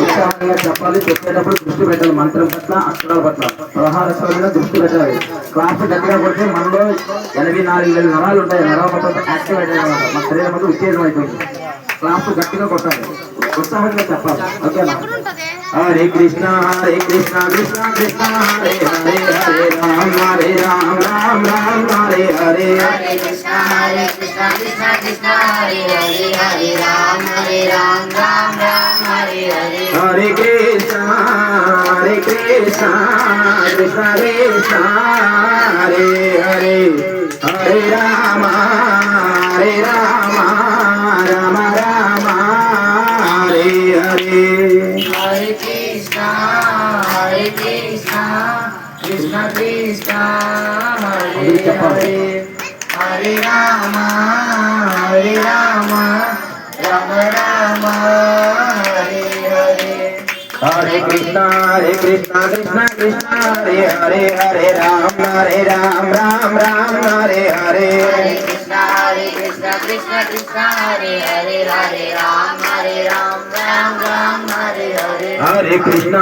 ఉత్సాహంగా చెప్పాలి. చెప్పేటప్పుడు దృష్టి పెట్టాలి. మంత్రం పట్ల అక్షరాల పట్ల 16 అక్షరాల మీద దృష్టి పెట్టాలి. క్లాస్ గట్టిగా కొడితే మనలో 84,000 నరాలు ఉంటాయి. నరాల పట్ల యాక్టివేట్ అయ్యాలి. మన శరీరం అంతా ఉత్తేజం అయిపోయింది. క్లాస్ గట్టిగా కొట్టాలి. ఉత్సాహంగా చెప్పాలి. ఓకేనా? హరే కృష్ణ కృష్ణ కృష్ణ హరే హరే హరే రామ రామ రామ హరే హరే హరే కృష్ణ కృష్ణ కృష్ణ హరే హరే హరే రామ రామ రామ హరే హరే హరే కృష్ణ కృష్ణ కృష్ణ హరే హరే హరే రామ రామ రామ రామ హరే హరే హరే కృష్ణ కృష్ణ కృష్ణ హరే హరే హరే రామ రామ రామ హరే హరే హరే కృష్ణ కృష్ణ కృష్ణ హరే హరే హరే రామ రామ హరే హరే హరే కృష్ణ కృష్ణ కృష్ణ హరే హరే హరే రామ రామ హరే హరే హరే కృష్ణ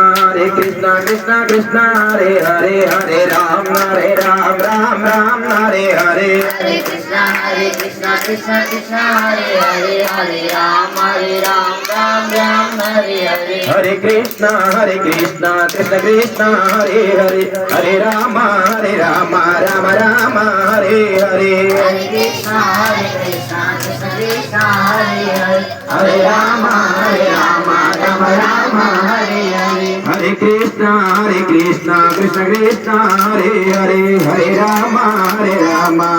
కృష్ణ కృష్ణ హరే హరే హరే రామ రామ హరే హరే హరే కృష్ణ కృష్ణ కృష్ణ హరే హరే హరే రామ రామ హరే హరే హరే కృష్ణ కృష్ణ కృష్ణ హరే హరే హరే రామ రామ రామ హరే హరే హరే కృష్ణ కృష్ణ కృష్ణ హరే హరే హరే రామ రామ రామ హరే హరే హరే కృష్ణ కృష్ణ కృష్ణ హరే హరే హరే రామ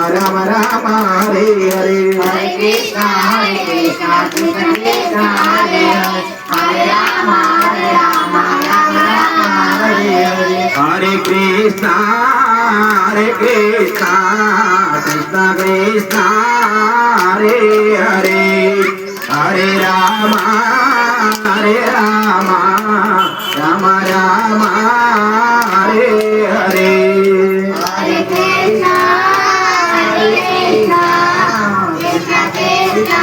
రామ రామ హరే హరే హరే కృష్ణ కృష్ణ కృష్ణ హరే హరే హరే రామ రామ హరే హరే హరే కృష్ణ కృష్ణ కృష్ణ హరే హరే హరే రామ రామ రామ హరే హరే హరే కృష్ణ కృష్ణ కృష్ణ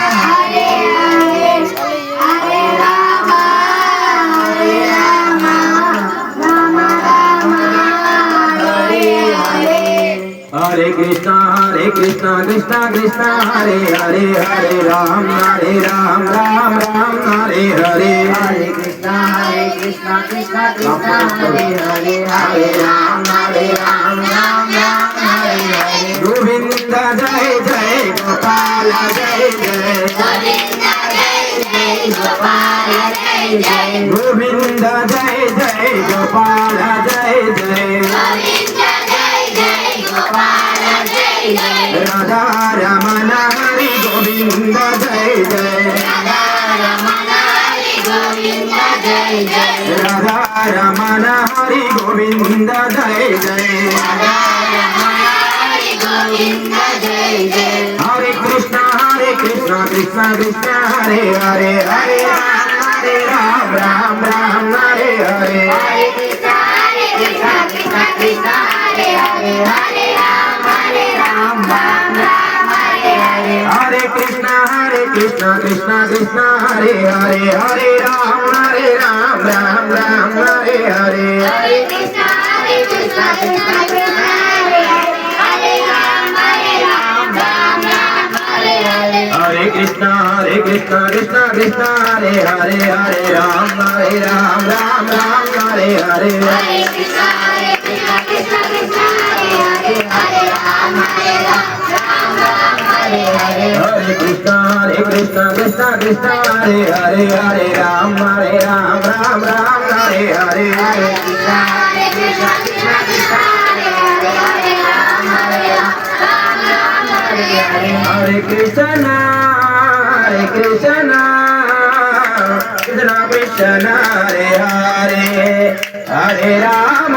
హరే హరే హరే రామ రామ హరే హరే హరే కృష్ణ కృష్ణ కృష్ణ హరే హరే హరే రామ రామ హరే హరే హరే కృష్ణ కృష్ణ కృష్ణ హరే హరే హరే రామ రామ హరే హరే గోవింద జయ జయ గోపాల జయ జయ గోవింద జయ జయ గోపాల జయ జయ గోవింద జయ జయ గోపాల జయ జయ గోవింద జయ జయ గోపాల జయ జయ రాధా రమణ హరి గోవింద జయ జయ రాధా రమణ హరి గోవింద జయ జయ రాధా రమణ హరి గోవింద జయ జయ రాధా రమణ హరి గోవింద జయ జయ హరే కృష్ణ కృష్ణ కృష్ణ హరే హరే హరే రామ రామ హరే హరే హరే కృష్ణ కృష్ణ కృష్ణ హరే హరే హరే రామ రామ హరే హరే హరే కృష్ణ కృష్ణ కృష్ణ హరే హరే హరే రామ రామ హరే హరే హరే కృష్ణ కృష్ణ కృష్ణ హరే హరే రామ రామ హరే హరే హరే కృష్ణ కృష్ణ కృష్ణ హరే హరే హరే రామ రామ హరే హరే హరే కృష్ణ కృష్ణ కృష్ణ హరే హరే హరే రామ రామ హరే హరే హరే కృష్ణ కృష్ణ కృష్ణ హరే హరే హరే రామ రామ హరే హరే హరే కృష్ణ కృష్ణ కృష్ణ హరే హరే హరే రామ రామ హరే హరే హరే కృష్ణ కృష్ణ కృష్ణ హరే హరే హరే రామ